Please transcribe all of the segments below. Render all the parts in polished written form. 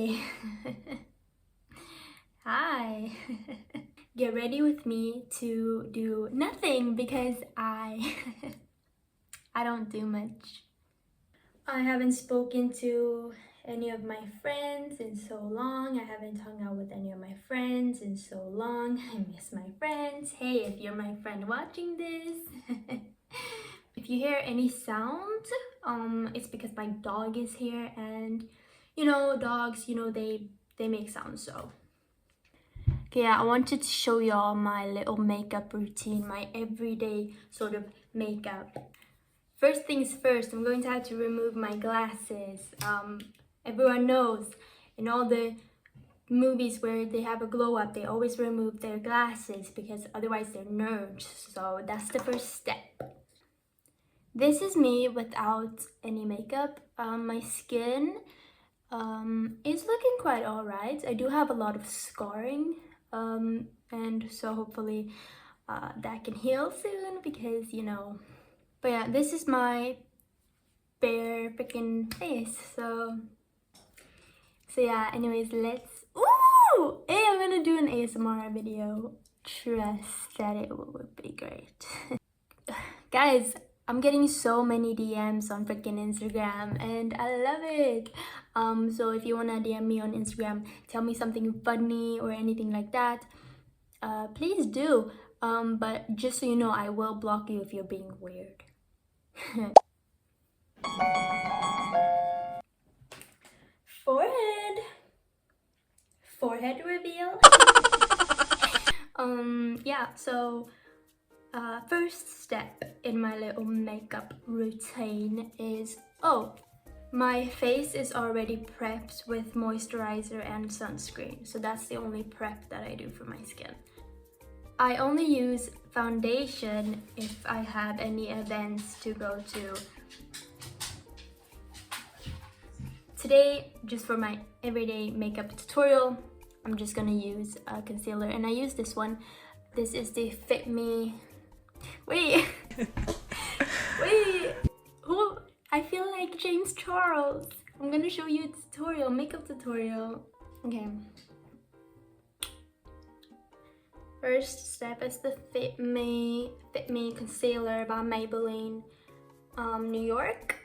Hi. Hi. Get ready with me to do nothing because I don't do much. I haven't spoken to any of my friends in so long. I haven't hung out with any of my friends in so long. I miss my friends. Hey, if you're my friend watching this, if you hear any sound, it's because my dog is here, and dogs, they make sounds. So okay, yeah, I wanted to show y'all my little makeup routine, my everyday sort of makeup. First things first, I'm going to have to remove my glasses. Everyone knows in all the movies where they have a glow up, they always remove their glasses because otherwise they're nerds. So that's the first step. This is me without any makeup. My skin is looking quite alright. I do have a lot of scarring, and so hopefully that can heal soon because but yeah, this is my bare freaking face. So yeah, anyways, let's hey, I'm gonna do an ASMR video. Trust that it will be great. Guys, I'm getting so many DMs on freaking Instagram and I love it. So if you wanna DM me on Instagram, tell me something funny or anything like that, please do. But just so you know, I will block you if you're being weird. Forehead reveal. Yeah, so first step in my little makeup routine is, my face is already prepped with moisturizer and sunscreen, so that's the only prep that I do for my skin. I only use foundation if I have any events to go to. Today, just for my everyday makeup tutorial, I'm just gonna use a concealer, and I use this one. This is the Fit Me. Wait, wait. Who? I feel like James Charles. I'm gonna show you a tutorial, makeup tutorial. Okay. First step is the Fit Me concealer by Maybelline. New York.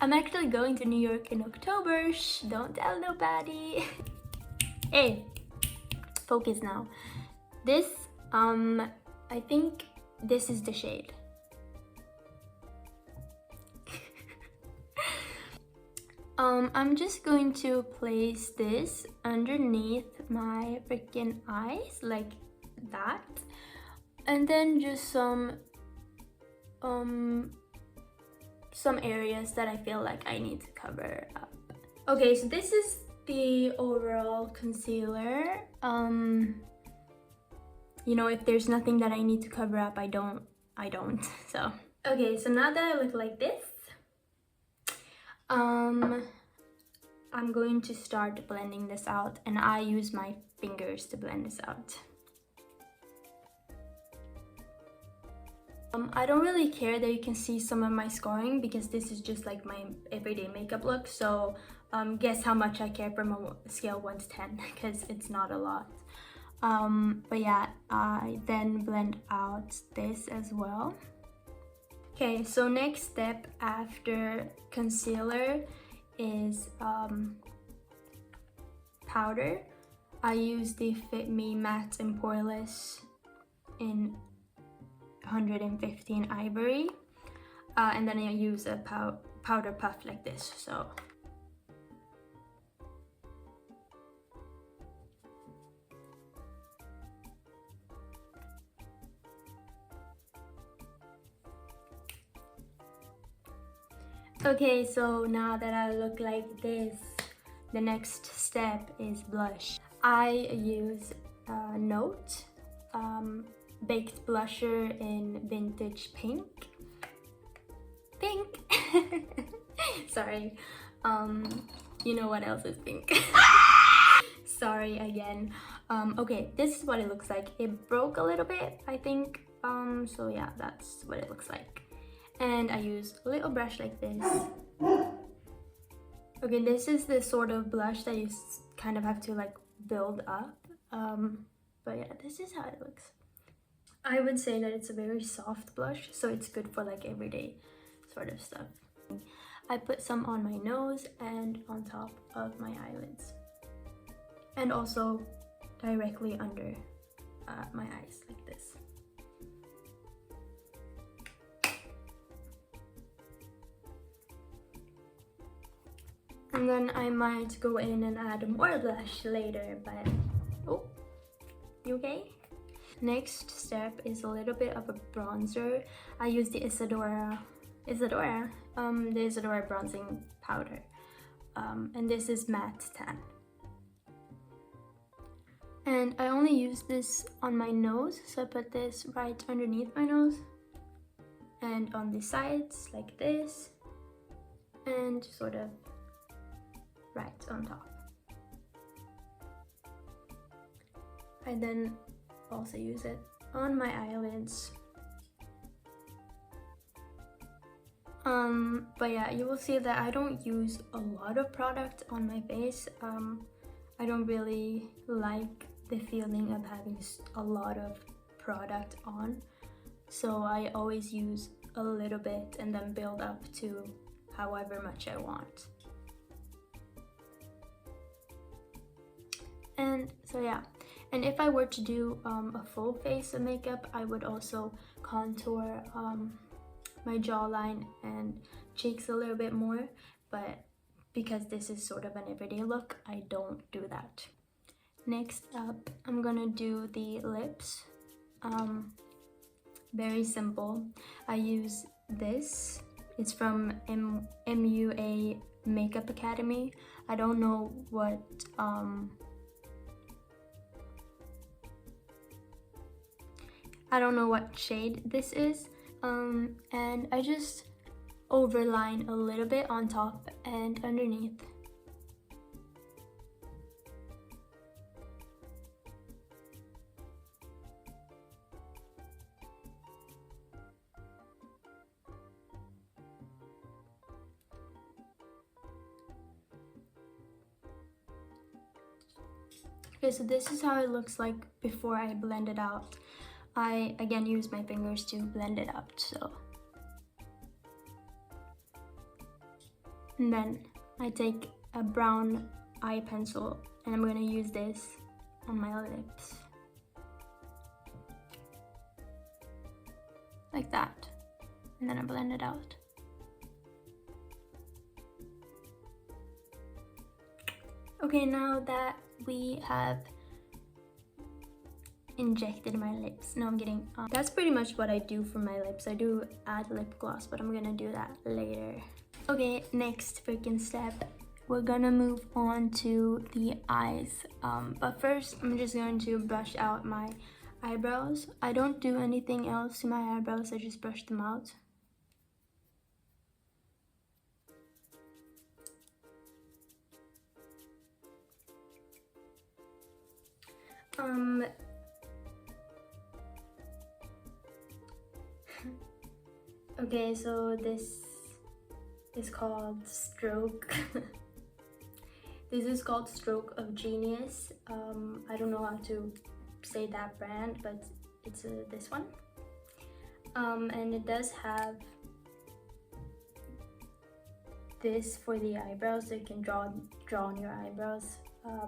I'm actually going to New York in October. Shh, don't tell nobody. Hey, focus now. This, I think this is the shade. I'm just going to place this underneath my freaking eyes like that, and then just some areas that I feel like I need to cover up. Okay, so this is the overall concealer. If there's nothing that I need to cover up, I don't. So okay, so now that I look like this, I'm going to start blending this out, and I use my fingers to blend this out. I don't really care that you can see some of my scarring because this is just like my everyday makeup look. So guess how much I care from a scale of 1 to 10 because it's not a lot. But yeah, I then blend out this as well. Okay, so next step after concealer is powder. I use the Fit Me Matte and Poreless in 115 Ivory, and then I use a powder puff like this. So okay, so now that I look like this, the next step is blush. I use Note baked blusher in vintage pink. Sorry, you know what else is pink. Sorry again. Okay, this is what it looks like. It broke a little bit, I think. So yeah, that's what it looks like. And I use a little brush like this. Okay, this is the sort of blush that you kind of have to like build up. But yeah, this is how it looks. I would say that it's a very soft blush, so it's good for like everyday sort of stuff. I put some on my nose and on top of my eyelids, and also directly under my eyes like this. And then I might go in and add more blush later, but oh, you okay? Next step is a little bit of a bronzer. I use the Isadora bronzing powder, and this is matte tan. And I only use this on my nose, so I put this right underneath my nose and on the sides like this, and sort of right on top. I then also use it on my eyelids. But yeah, you will see that I don't use a lot of product on my face. I don't really like the feeling of having a lot of product on, so I always use a little bit and then build up to however much I want. And so yeah, and if I were to do a full face of makeup, I would also contour my jawline and cheeks a little bit more, but because this is sort of an everyday look, I don't do that. Next up, I'm gonna do the lips. Very simple. I use this. It's from MUA Makeup Academy. I don't know what shade this is, and I just overline a little bit on top and underneath. Okay, so this is how it looks like before I blend it out. I again use my fingers to blend it out, so. And then I take a brown eye pencil and I'm gonna use this on my lips. Like that. And then I blend it out. Okay, now that we have injected my lips. No, I'm kidding. That's pretty much what I do for my lips. I do add lip gloss, but I'm gonna do that later. Okay, next freaking step. We're gonna move on to the eyes. But first, I'm just going to brush out my eyebrows. I don't do anything else to my eyebrows. I just brush them out. Okay, so this is called Stroke. This is called Stroke of Genius. I don't know how to say that brand, but it's this one. And it does have this for the eyebrows, so you can draw on your eyebrows.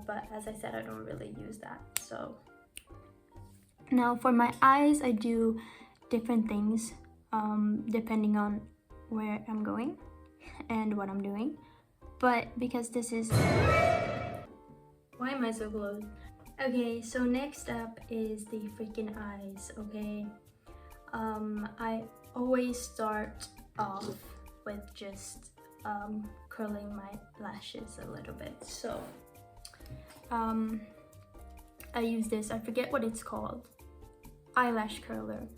But as I said, I don't really use that. So now for my eyes, I do different things depending on where I'm going and what I'm doing. But because this is... Why am I so close? Okay, so next up is the freaking eyes, okay? I always start off with just curling my lashes a little bit. So I use this, I forget what it's called, eyelash curler.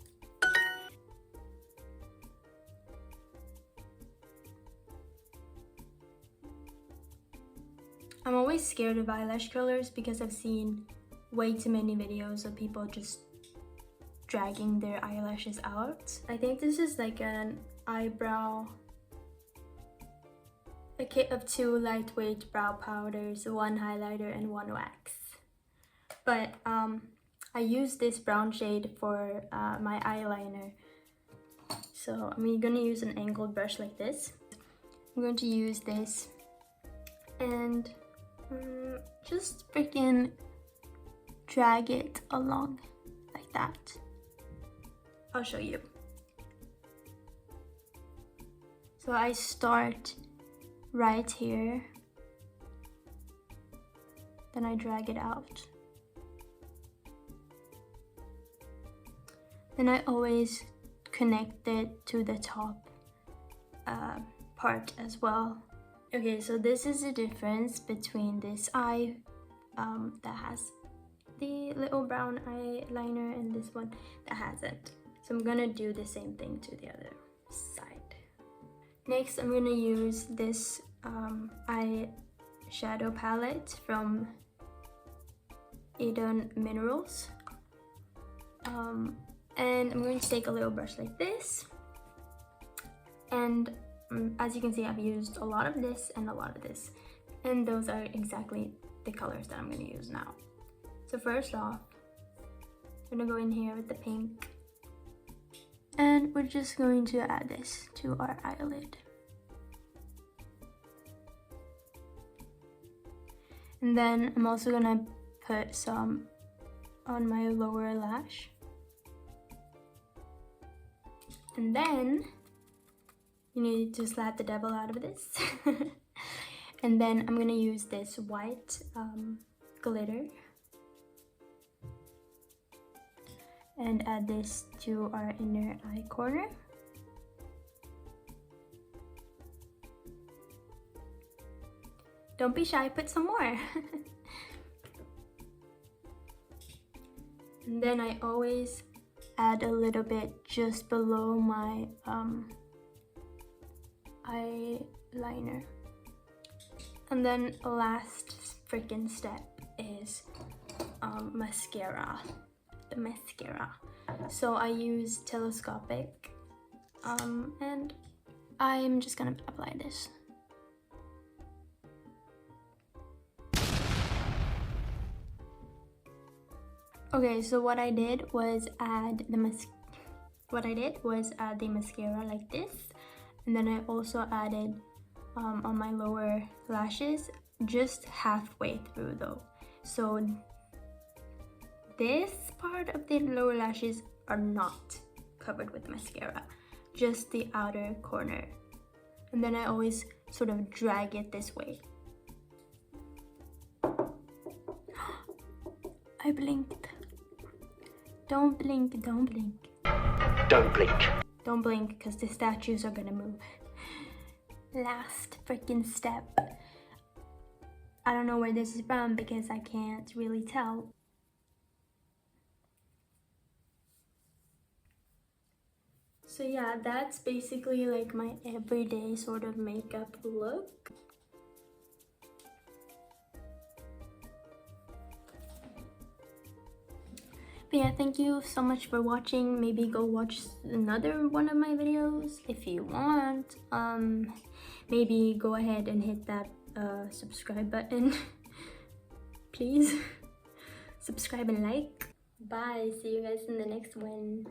I'm always scared of eyelash curlers because I've seen way too many videos of people just dragging their eyelashes out. I think this is like an eyebrow a kit of 2 lightweight brow powders, 1 highlighter, and 1 wax. But I use this brown shade for my eyeliner. So I'm gonna use an angled brush like this. I'm going to use this and just freaking drag it along like that. I'll show you. So I start right here, then I drag it out. Then I always connect it to the top part as well. Okay, so this is the difference between this eye that has the little brown eyeliner and this one that hasn't. So I'm gonna do the same thing to the other side. Next, I'm gonna use this eyeshadow palette from Eden Minerals. And I'm going to take a little brush like this. And as you can see, I've used a lot of this and a lot of this. And those are exactly the colors that I'm gonna use now. So first off, I'm gonna go in here with the pink. And we're just going to add this to our eyelid. And then I'm also gonna put some on my lower lash. And then you need to slap the devil out of this. And then I'm gonna use this white glitter and add this to our inner eye corner. Don't be shy, put some more. And then I always add a little bit just below my eyeliner. And then last freaking step is mascara. The mascara. So I use telescopic and I'm just gonna apply this. Okay, so what I did was add the mascara like this, and then I also added on my lower lashes, just halfway through though. So this part of the lower lashes are not covered with mascara, just the outer corner. And then I always sort of drag it this way. I blinked. Don't blink, don't blink. Don't blink. Don't blink because the statues are gonna move. Last freaking step. I don't know where this is from because I can't really tell. So yeah, that's basically like my everyday sort of makeup look. But yeah, thank you so much for watching. Maybe go watch another one of my videos if you want. Maybe go ahead and hit that subscribe button. Please. Subscribe and like. Bye. See you guys in the next one.